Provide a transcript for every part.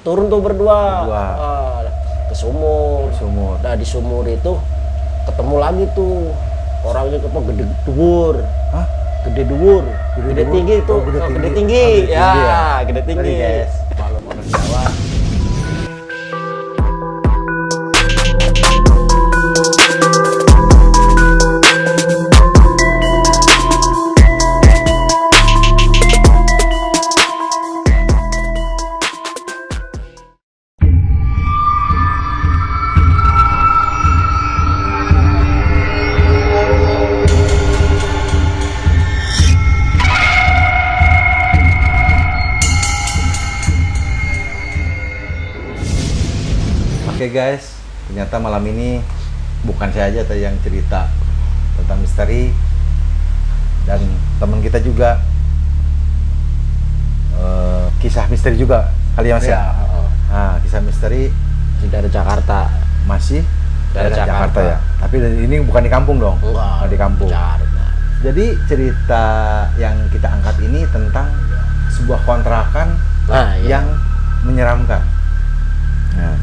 Turun tuh berdua. Ke sumur. Nah di sumur itu ketemu lagi tuh orangnya gede duwur. Hah? Gede duwur. Gede tinggi itu. Gede tinggi. Ya, gede tinggi. Guys. Balon orang Jawa. Oke guys, ternyata malam ini bukan saya aja yang cerita tentang misteri, dan teman kita juga kisah misteri juga kali ya Mas ya. Nah, kisah misteri Dari Jakarta. masih Dari Jakarta ya. Tapi ini bukan di kampung dong. Enggak, di kampung. Jakarta. Jadi cerita yang kita angkat ini tentang sebuah kontrakan yang menyeramkan. Nah,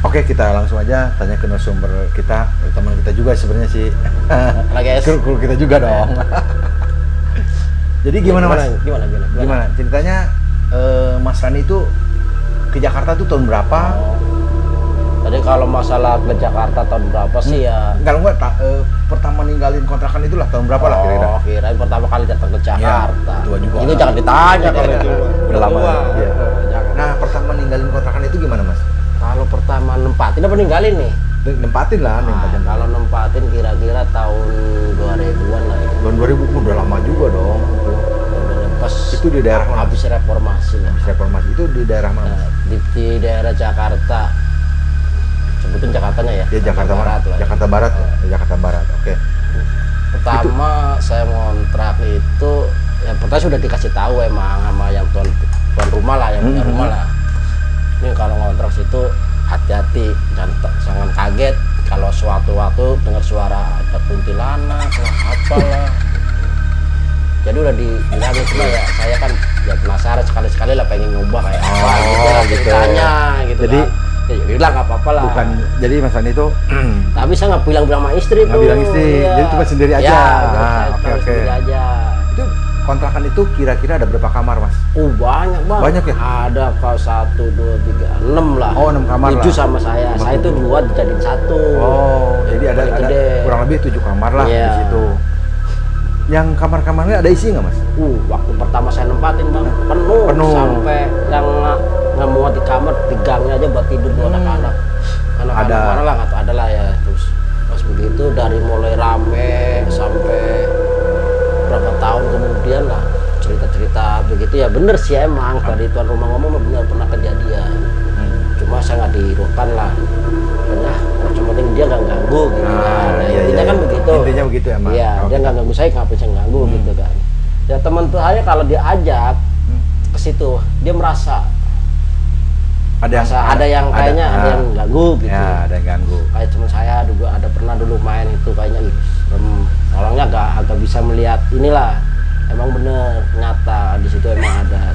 oke, kita langsung aja tanya ke narasumber kita, teman kita juga sebenarnya sih. Kru kita juga dong. Jadi gimana Mas? Gimana? Ceritanya Mas Rani itu ke Jakarta tuh tahun berapa? Tadi kalau masalah ke Jakarta tahun berapa sih ya? Kalau enggak pertama ninggalin kontrakan itulah tahun berapa lah kira-kira? Oh, kirain pertama kali datang ke Jakarta. Tua juga. Itu jangan ditanya kalau itu. Udah lama. Ya. Nah, pertama ninggalin kontrakan itu gimana Mas? Kalau pertama nempatin apa ninggalin nih? Nempatin lah, nempatin. Kalau nempatin kira-kira tahun 2000-an lah itu. Tahun 2000 udah lama juga dong. Pas Itu di daerah mana? habis reformasi lah. Habis reformasi itu di daerah mana? Nah, di daerah Jakarta. Sebutin Jakartanya ya. Ya Jakarta Barat lah. Jakarta Barat ya. Jakarta Barat. Oke. Pertama saya ngontrak itu yang pertama sudah dikasih tahu emang sama yang tuan rumah lah, yang punya rumah lah. Ini kalau ngontrak situ hati-hati dan jangan kaget kalau suatu-waktu dengar suara ada kuntilanak lah apalah. Jadi udah dibilangin cuma ya saya kan ya penasaran sekali-sekali lah pengen nyoba kayak apa gitu lah ceritanya gitu. Jadi ya bilang nggak apa-apa lah. Bukan, jadi Mas Rani itu tapi saya nggak bilang sama istri tuh. nggak bilang istri, ya. jadi cuma sendiri aja. Ya, Oke. sendiri aja. Itu kontrakan itu kira-kira ada berapa kamar Mas? Banyak bang. Banyak ya? Ada kalau 1, 2, 3, 6 lah. 6 kamar 7 lah. sama saya. Saya itu 2 dijadiin 1. Jadi ada kurang lebih 7 kamar lah di situ. Yang kamar-kamarnya ada isi nggak Mas? Waktu pertama saya nempatin bang, penuh. Sampai yang nggak muat di kamar, di gangnya aja buat tidur tuh anak-anak. Anak-anak mana lah, nggak tahu ada lah ya. Terus pas begitu dari mulai rame sampai berapa tahun kemudian lah cerita-cerita begitu ya bener sih emang tadi tuan rumah ngomong bener pernah kejadian. Cuma saya nggak dirukan lah. Karena yang penting dia nggak ganggu gitu intinya kan begitu. Intinya begitu emang. Iya, dia nggak ganggu saya, ngapain saya ganggu gitu kan. Ya teman tuh saya kalau diajak ke situ dia merasa ada yang kayaknya ada yang ganggu gitu. Ya, ada yang ganggu. Kayak teman saya juga ada pernah dulu main itu kayaknya orangnya agak bisa melihat inilah. Emang bener nyata di situ emang ada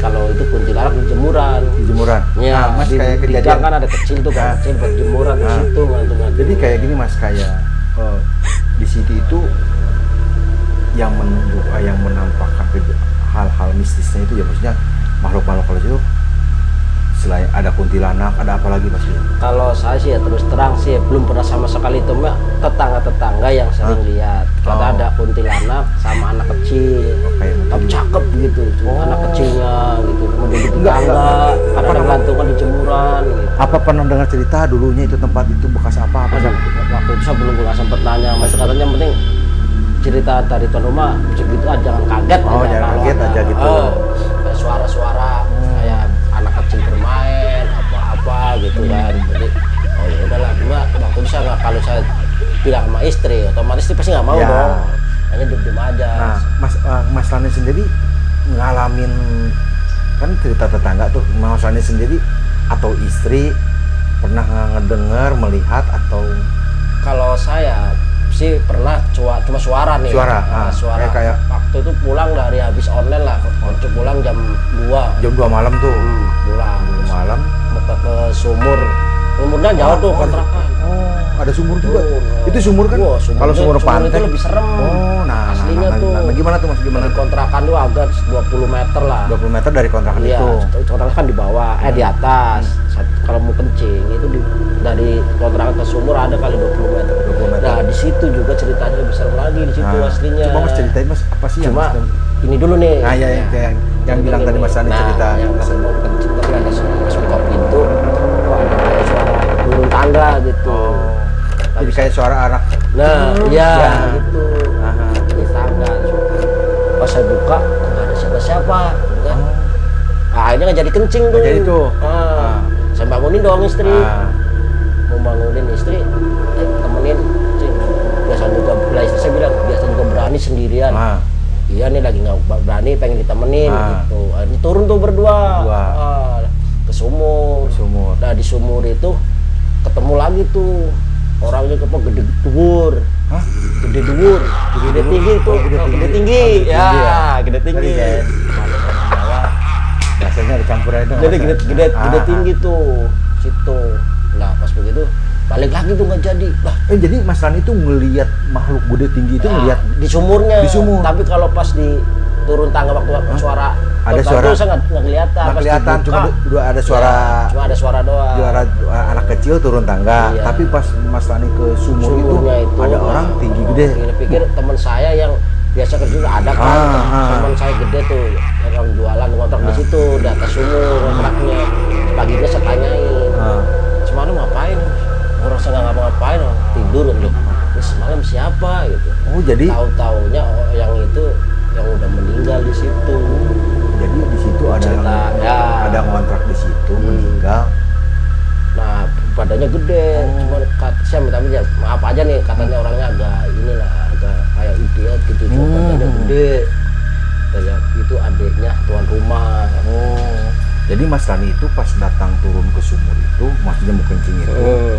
kalau itu kuntilanak di jemuran. Di jemuran. Ya, Mas kayak di kejadian kan ada kecil tuh kan, kecil buat jemuran di situ ngantung. Jadi kayak gini Mas, kayak di situ itu yang yang menampakkan hal-hal mistisnya itu ya maksudnya makhluk-makhluk kalau itu selain ada kuntilanak, ada apa lagi Mas? Kalau saya sih ya terus terang sih belum pernah sama sekali itu tetangga-tetangga yang sering lihat. Kata ada kuntilanak sama anak kecil. Tapi cakep gitu, anak kecilnya gitu. Kemudian di tetangga, ada gantungan di jemuran gitu. Apa pernah dengar cerita dulunya itu tempat itu bekas apa? Waktu itu saya belum sempat nanya, Mas katanya yang penting cerita dari tuan rumah begitu aja, jangan kaget. Jangan kaget aja gitu. Kayak suara-suara kayak anak kecil bermain apa-apa gitu kan. Jadi ya udahlah gua waktu bisa nggak, kalau saya bilang sama istri otomatis dia pasti nggak mau dong, hanya diem aja. Nah Mas Rani sendiri ngalamin kan cerita tetangga tuh, Mas Rani sendiri atau istri pernah ngedengar, melihat atau? Kalau saya sih pernah cuma suara nih. Suara. Kayak waktu itu pulang dari habis online lah. Waktu pulang jam 2. Jam 2 malam tuh. Pulang. Malam. Mau ke sumur. Sumurnya jauh tuh kontrakan. Ada sumur juga. Itu sumur kan? Kalau sumur pantai itu lebih serem. Aslinya tuh. Gimana tuh Mas? Gimana? Dari kontrakan tuh agak 20 meter lah. 20 meter dari kontrakan iya, itu. Kontrakan kan di bawah, di atas. Kalau mau kencing itu dari kontrakan ke sumur ada kali 20 meter. 20 meter. Nah, di situ juga ceritanya lebih serem lagi di situ aslinya. Coba Mas ceritain Mas, apa sih Cuma, yang ini dulu nih. Nah, ya, yang bilang tadi Mas Sani cerita. Yang mau kencing tapi ada pas buka pintu, ada kayak suara turun tangga gitu. Jadi kayak suara anak. Nah, iya gitu. Di tangga. Pas saya buka nggak ada siapa-siapa, gitu kan? Akhirnya nggak jadi kencing tuh. Jadi tuh. Saya bangunin dong istri. Mau bangunin istri, temenin. Biasa juga, istri saya bilang biasa juga berani sendirian. Iya nih lagi nggak berani, pengen ditemenin gitu. Akhirnya turun tuh berdua. Ke sumur. Nah di sumur itu ketemu lagi tuh. Orangnya gede dur. Gede tinggi tuh. Gede tinggi. Gede tinggi. Biasanya ada campuran itu. Jadi gede tinggi tuh situ. Nah pas begitu balik lagi tuh nggak jadi. Jadi Mas Rani itu ngelihat makhluk gede tinggi itu ngelihat di sumurnya. Di sumur. Tapi kalau pas di turun tangga waktu suara ada suara itu saya nggak kelihatan. Nggak kelihatan, cuma ada suara. Cuma ada suara doang. Suara anak kecil turun tangga. Iya. Tapi pas Mas Rani ke sumurnya itu ada orang tinggi gede. Pikir teman saya yang biasa kerja ada kan, teman saya gede tuh yang jualan kontrak di situ di atas sumur kontraknya. Paginya saya tanyain, semalam ngapain? Orang saya nggak ngapa-ngapain, tidur loh. Ini semalam siapa gitu? Jadi tahu-taunya yang itu yang udah meninggal di situ. Jadi di situ ada kontrak di situ meninggal. Nah badannya gede, cuman saya minta maaf aja nih katanya orangnya agak inilah agak kayak idiot gitu, badannya gede. Kayak itu adiknya tuan rumah. Jadi Mas Rani itu pas datang turun ke sumur itu, maksudnya mau kencing itu,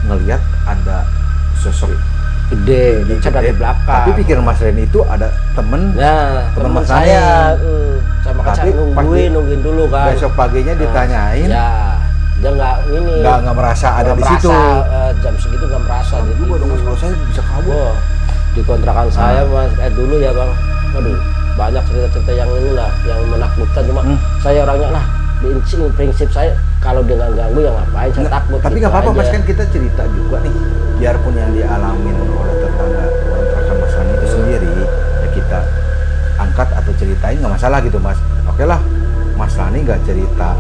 ngelihat ada sosok gede dari belakang. Tapi pikiran Mas Rani itu ada temen Mas saya. Sama tapi nungguin dulu kan. Besok paginya ditanyain. Dia nggak merasa ada di situ. Jam segitu nggak merasa. Jadi kalau saya bisa kabur. Di kontrakan saya Mas dulu ya Bang. Aduh banyak cerita-cerita yang inilah yang menakutkan, cuma saya orangnya lah prinsip saya kalau dia nggak ganggu ya ngapain saya takut. Tapi nggak apa-apa Mas, kan kita cerita juga nih, biarpun yang dialamin oleh tetangga kontrakan Mas Rani itu sendiri ya kita angkat atau ceritain nggak masalah gitu Mas. Oke lah, Mas Rani nggak cerita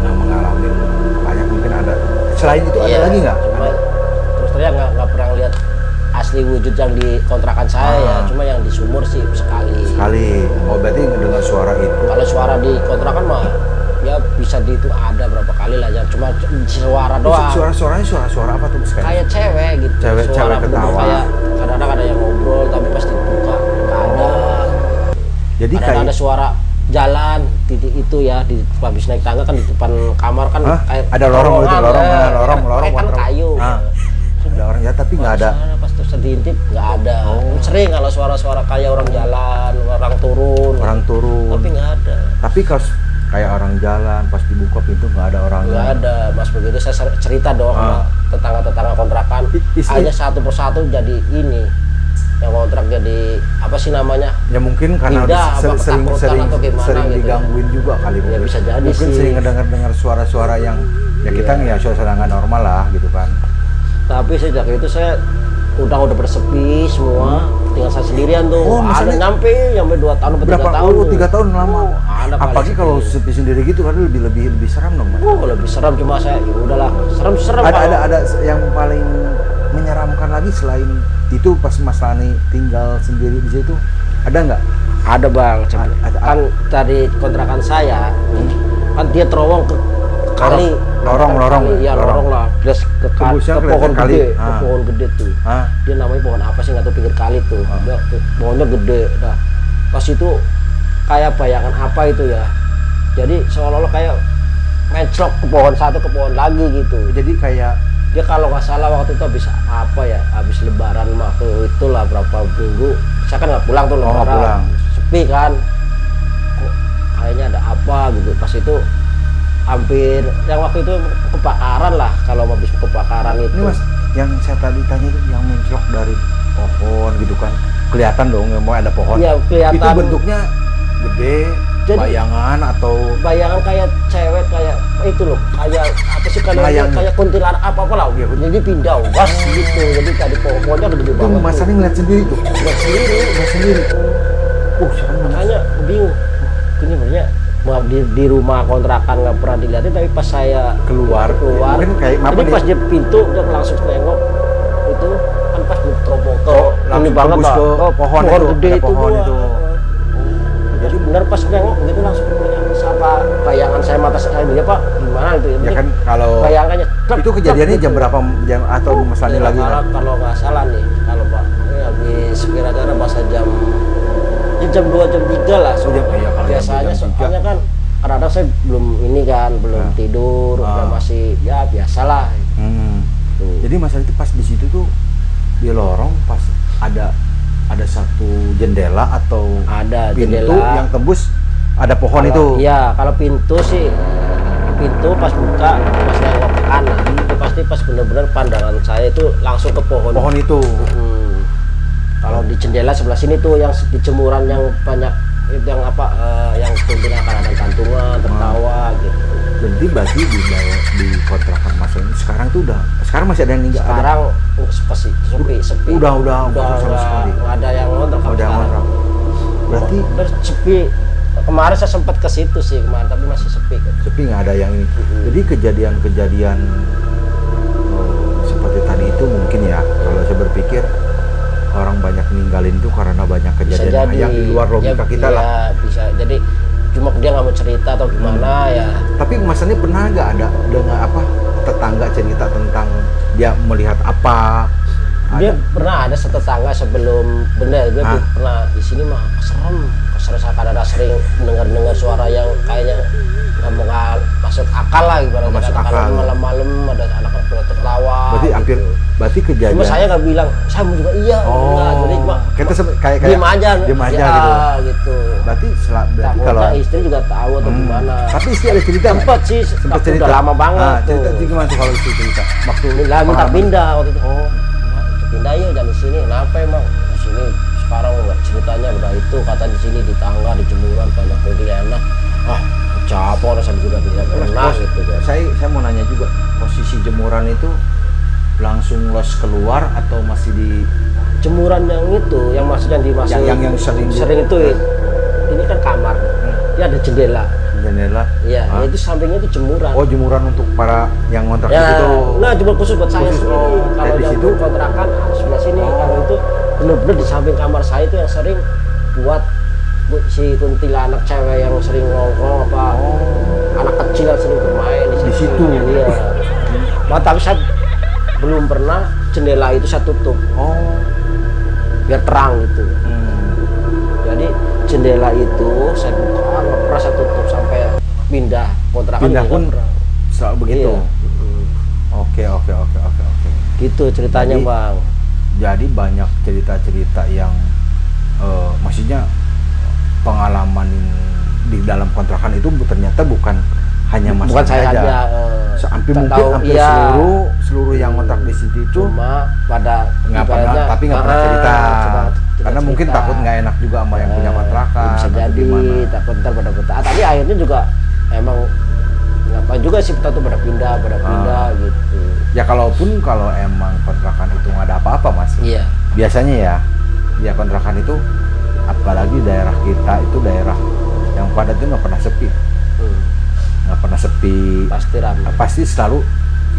yang mengalami banyak, mungkin ada selain itu ada lagi nggak? Terus terang nggak pernah lihat asli wujud yang di kontrakan saya ya, cuma yang di sumur sih sekali. Oh berarti ngedengar suara itu. Kalau suara di kontrakan mah ya bisa itu ada berapa kali lah ya, cuma suara doang. Suaranya suara apa tuh sekali? Kayak cewek gitu. Cewek ketawa. Kayak kadang-kadang ada yang ngobrol tapi pas dibuka nggak ada. Jadi ada suara jalan titik itu ya, di habis naik tangga kan di depan kamar kan kayak ada lorong kan kayu. Ada orang ya tapi nggak ada. Pas terus diintip nggak ada. Sering kalau suara-suara kayak orang jalan, orang turun. Tapi nggak ada. Tapi kalau kayak orang jalan pas dibuka pintu nggak ada orangnya. Nggak ada. Mas begitu saya cerita dong sama tetangga-tetangga kontrakan. Hanya satu persatu jadi ini yang kontrak jadi apa sih namanya? Ya mungkin karena sering digangguin juga kali. Ya bisa jadi mungkin sih. Sering dengar suara-suara yang ya kita ya suara nggak normal lah gitu kan. Tapi sejak itu saya udah bersepi semua, tinggal saya sendirian tuh. Ada nyampe 2 tahun atau 3 tahun. 3 tahun lama. Apalagi kalau sepi sendiri gitu kan lebih seram dong Mas. Lebih seram, cuma saya ya udahlah, serem. Ada yang paling menyeramkan lagi selain itu pas Mas Rani tinggal sendiri di situ, ada nggak? Ada Bang, kan dari kontrakan saya, kan dia terowong ke kali. Lorong lah. Terus ke pohon gede, pohon gede tuh. Dia namanya pohon apa sih nggak tahu, pinggir kali tuh. Pohonnya gede. Nah, pas itu kayak bayangan apa itu ya. Jadi seolah-olah kayak menclok ke pohon satu ke pohon lagi gitu. Jadi kayak dia kalau nggak salah waktu itu habis apa ya, habis lebaran waktu itulah berapa minggu saya kan nggak pulang tuh lebaran, pulang. sepi kan, kok kayaknya ada apa gitu. Pas itu hampir yang waktu itu kebakaran lah, kalau habis kebakaran itu. Ini Mas, yang saya tadi tanya itu yang menclok dari pohon gitu kan, kelihatan dong ya mau ada pohon. Iya, kelihatan. Itu bentuknya gede, Jadi, bayangan atau bayangan kayak cewek, kayak itu loh, kayak apa sih kayak kuntilanak apa lah, ya, jadi pindah was gitu. Jadi tadi pohonnya gede itu banget. Mas Ani ngeliat sendiri tuh. Ngeliat sendiri. Serem banget. Makanya bingung. Ini sebenarnya di rumah kontrakan nggak pernah dilihatin, tapi pas saya keluar. Mungkin kayak apa jadi nih? pas dia pintu dia langsung nengok itu kan pas teropong ini banget tembus lah. ke pohon itu, gede ada itu. pohon Gua. itu. Jadi benar pas nengok gitu langsung apa bayangan saya, mata saya dia Pak gimana gitu Ya kan kalau bayangannya itu kejadiannya jam berapa, jam atau misalnya lagi kalau nggak salah nih, kalau Pak ini habis kira-kira bahasa jam 2 jam 3 lah. Oh, iya, kalau Biasanya jam 3. soalnya kan kadang-kadang saya belum ini kan, belum tidur, udah masih ya biasalah. Tuh. Jadi masalah itu pas di situ tuh di lorong pas ada satu jendela atau ada pintu jendela yang tembus ada pohon itu. Iya, kalau pintu sih, pintu pas buka pas nengok ke kanan itu pasti pas bener-bener pandangan saya itu langsung ke pohon itu. Kalau di jendela sebelah sini tuh yang di jemuran yang banyak itu yang apa yang kuntilanak, ada kantungan tertawa gitu. Jadi berarti di kontrakan Mas ini sekarang tuh sekarang masih ada yang tinggal? Sekarang sepi. Udah sama sekali. Nggak ada yang ngontrak. Berarti udah sepi. Kemarin saya sempat ke situ sih kemarin, tapi masih sepi. Sepi, nggak ada yang ini. Jadi kejadian seperti tadi itu mungkin ya, kalau saya berpikir orang banyak ninggalin itu karena banyak kejadian yang di luar logika kita lah. Bisa. Jadi cuma dia nggak mau cerita atau gimana ya. Tapi Mas Ani pernah nggak ada dengan apa tetangga cerita tentang dia melihat apa? Dia pernah ada tetangga sebelum dia pernah di sini mah serem ada sering dengar suara yang kayaknya nggak masuk akal lah, ibaratnya kalau malam-malam ada anak-anak tertawa. Berarti kejadian. Cuma saya nggak bilang, saya juga iya. Jadi cuma kita kayak diem aja gitu. Berarti kalau istri juga tahu atau gimana. Tapi istri ada cerita. Sempat cerita. Udah lama banget. Cerita gimana tuh kalau istri cerita? Waktu minta pindah waktu itu. Pindah yuk jangan di sini. Kenapa emang di sini? Sekarang nggak ceritanya udah itu kata di sini di tangga di jemuran banyak kuntilanak. Capek orang saya juga tidak pernah gitu kan. Saya mau nanya juga, posisi jemuran itu langsung los keluar atau masih di jemuran yang itu, yang maksudnya yang sering itu ini kan kamar, dia ada jendela. Iya, itu sampingnya itu jemuran. Oh, jemuran untuk para yang ngontrak itu. Nah, jemuran khusus buat saya sendiri. Kalau di situ kontrakan sebelah sini, kalau itu benar-benar di samping kamar saya itu yang sering buat si kuntilanak cewek yang sering ngongkrong apa anak kecil yang sering bermain di situ. Iya. Tapi saya belum pernah jendela itu saya tutup. Biar terang gitu. Jadi jendela itu saya buka, nggak pernah saya tutup sampai pindah kontrakan. Pindah pun selalu begitu. Iya. Oke. Gitu ceritanya, Bang. Jadi banyak cerita-cerita yang maksudnya pengalaman di dalam kontrakan itu ternyata bukan hanya Mas saya aja. Hampir seluruh yang ngontrak di situ itu cuma pada nggak pernah cerita. Karena mungkin takut nggak enak juga sama yang punya kontrakan. Bisa jadi takut ntar pada betah. Tapi akhirnya juga emang ngapain juga sih kita tuh pada pindah gitu. Ya kalau emang kontrakan itu nggak ada apa-apa Mas. Iya. Biasanya ya kontrakan itu apalagi daerah kita itu daerah yang padat itu nggak pernah sepi. Nggak pernah sepi. Pasti ramai. Pasti selalu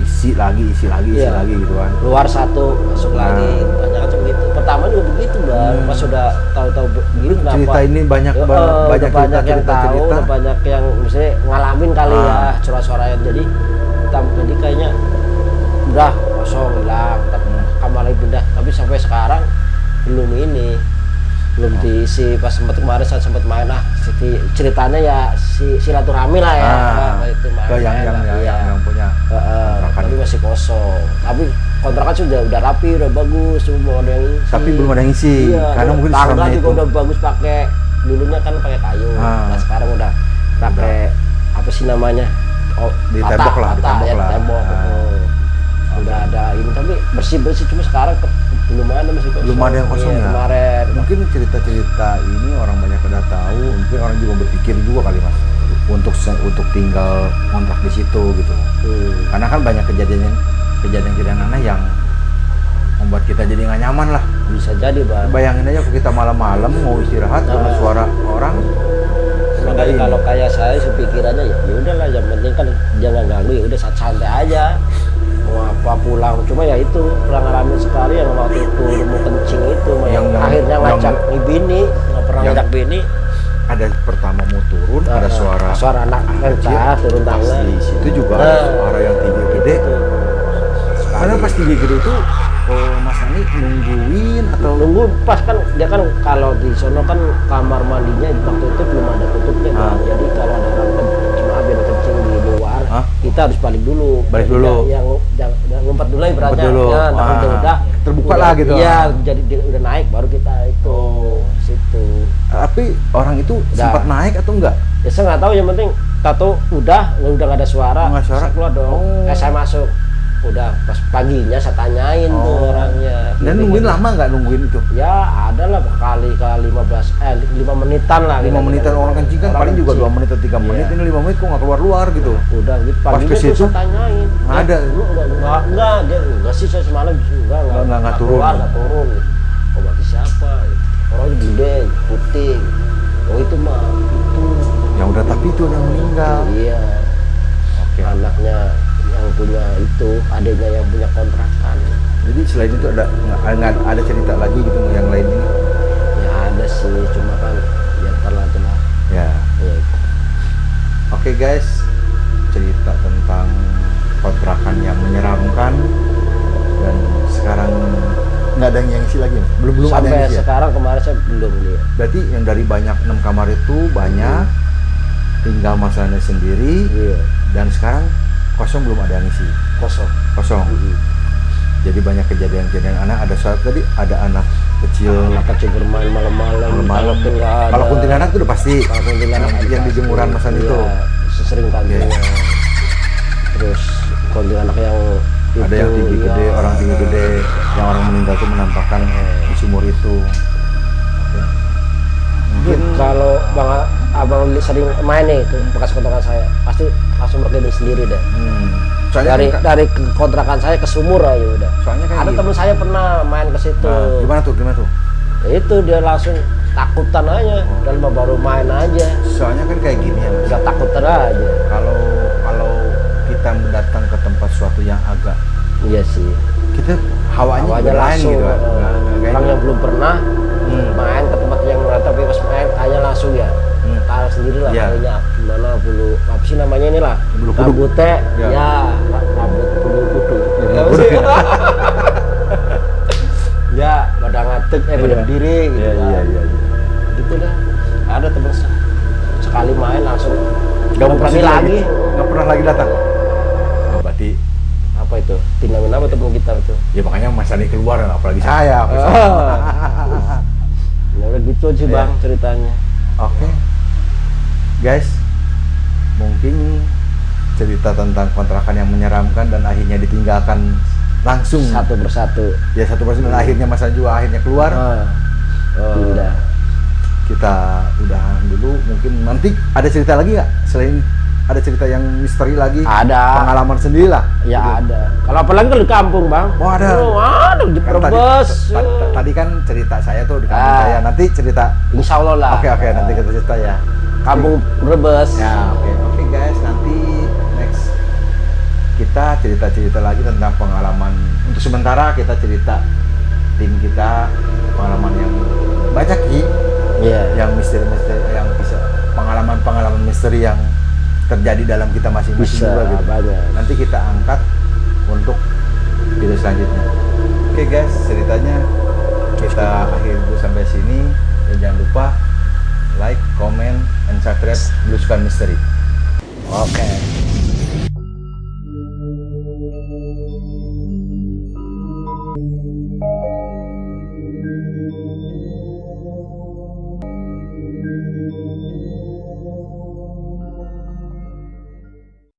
isi lagi gitu kan. Luar satu masuk lagi, banyak kan begitu. Pertama juga begitu Bang. Pas sudah tahu begini kenapa? Cerita ini banyak yang tahu, banyak yang misalnya ngalamin kali ya suara-suaranya. Jadi kayaknya udah kosong hilang, tapi kamar lagi pindah. Tapi sampai sekarang belum diisi. Pas kemarin saya sempat main silaturahmi lah ya. Itu yang punya kontrakan tapi masih kosong. Tapi kontrakan sudah rapi, udah bagus, cuma belum ada yang isi. Tapi belum ada yang isi. Iya, karena mungkin tangga seremnya juga itu. udah bagus pakai, dulunya kan pakai kayu. Nah sekarang udah pakai apa sih namanya? Oh, di tembok lah, di tembok ya, lah. Tembok. Udah ada ini, tapi bersih cuma sekarang belum ada, masih kosong. Belum ada yang kosong ya. Kemarin. Mungkin cerita-cerita ini orang banyak udah tahu, mungkin orang juga berpikir juga kali Mas untuk tinggal kontrak di situ gitu. Karena kan banyak kejadian aneh yang membuat kita jadi nggak nyaman lah. Bisa jadi Bang. Bayangin aja kalau kita malam-malam mau istirahat dengan suara orang. Makanya kalau kayak saya sepikirannya ya udahlah, yang penting kan jangan ganggu, ya udah santai aja. Mau apa pulang, cuma ya itu pengalaman sekali yang waktu itu mau kencing itu yang akhirnya ngajak bini, nggak pernah ngajak bini. Ada pertama mau turun, ada suara anak kecil turun tangga. Di situ juga ada suara yang tinggi gede. Karena pas tinggi gede itu Mas Ani nungguin atau nunggu pas kan dia kan kalau di sono kan kamar mandinya waktu itu belum ada tutupnya Bang. Jadi kalau ada orang cuma abis kencing di luar, kita harus balik dulu. Yang ngumpet dulu ibaratnya. Udah terbuka lah gitu. Iya, jadi udah naik baru kita itu situ. Tapi orang itu sempat naik atau enggak? Ya saya nggak tahu, yang penting tato udah nggak ada suara. Saya keluar dong. Saya masuk. Udah pas paginya saya tanyain tuh orangnya. Dan nungguin lama nggak nungguin itu? Ya ada lah kali 5 menitan lah. 5 menitan orang kencing kan paling juga 2 menit atau 3 menit. Ini 5 menit kok nggak keluar gitu. Udah gitu pas ke situ saya tanyain. Ada. Enggak sih, saya semalam enggak turun. Enggak turun. Oh berarti siapa? Orangnya gede, putih. Oh itu mah itu. Ya udah, tapi itu udah meninggal. Iya. Oke. Anaknya yang punya itu, adiknya yang punya kontrakan. Jadi selain itu ada cerita lagi gitu yang lain ini? Ya ada sih, cuma kan ya terlalu lah. Ya. Oke guys, cerita tentang kontrakan yang menyeramkan dan sekarang nggak ada yang isi lagi, belum sampai ada yang isi. Sekarang kemarin saya belum lihat. Berarti yang dari banyak 6 kamar itu banyak tinggal masalahnya sendiri. Dan sekarang kosong, belum ada yang isi. Kosong. Jadi banyak kejadian-kejadian aneh. Ada saat tadi ada anak kecil bermain malam-malam. Kalau kuntilanak itu udah pasti. Kalau kuntilanak yang di jemuran masan itu sering kali. Terus kuntilanak yang ada yang tinggi gede, orang tinggi gede, yang orang meninggal itu menampakkan di sumur itu. Mungkin kalau abang sering main nih ke bekas kontrakan saya, pasti langsung merkeding sendiri deh. Dari kontrakan saya ke sumur aja udah. Soalnya kan ada teman saya pernah main ke situ. Gimana tuh? Ya itu dia langsung takutan aja dan baru main aja. Soalnya kan kayak gini ya, udah takutan aja. Kalau kita datang ke tempat suatu yang agak, iya sih, kita hawanya lain gitu kan. Orang yang belum pernah main ke tempat yang tapi pas main hanya langsung ya tahu sendiri lah kayaknya gimana bulu apa sih namanya ini lah rambutnya rambut bulu kudu ya pada ngatek pada berdiri gitu gitu dah. Ada teman sekali main langsung nggak pernah lagi datang. Oh, berarti apa itu tindakan apa teman kita itu ya, makanya Mas Ani keluar, apalagi saya. Ya udah gitu sih Bang ceritanya. Oke. Guys, mungkin cerita tentang kontrakan yang menyeramkan dan akhirnya ditinggalkan langsung satu persatu. Ya satu persatu dan akhirnya Mas Ani juga akhirnya keluar. Udah. Kita udahan dulu. Mungkin nanti ada cerita lagi nggak selain ada cerita yang misteri lagi? Ada. Pengalaman sendiri lah. Ya gitu. Ada. Kalau apalagi kan di kampung Bang. Oh ada. Ada di Brebes. Tadi kan cerita saya tuh di kampung saya. Nanti cerita. Insya Allah lah. Oke, nanti kita cerita ya. Kampung Brebes. Ya oke guys, nanti next kita cerita lagi tentang pengalaman. Untuk sementara kita cerita tim kita pengalaman yang banyak sih. Yang misteri yang bisa pengalaman misteri yang terjadi dalam kita masing-masing juga gitu. Banyak. Nanti kita angkat untuk video selanjutnya. Oke guys, ceritanya kita akhir dulu sampai sini, dan jangan lupa like, comment, and subscribe Blueskan Misteri. Oke.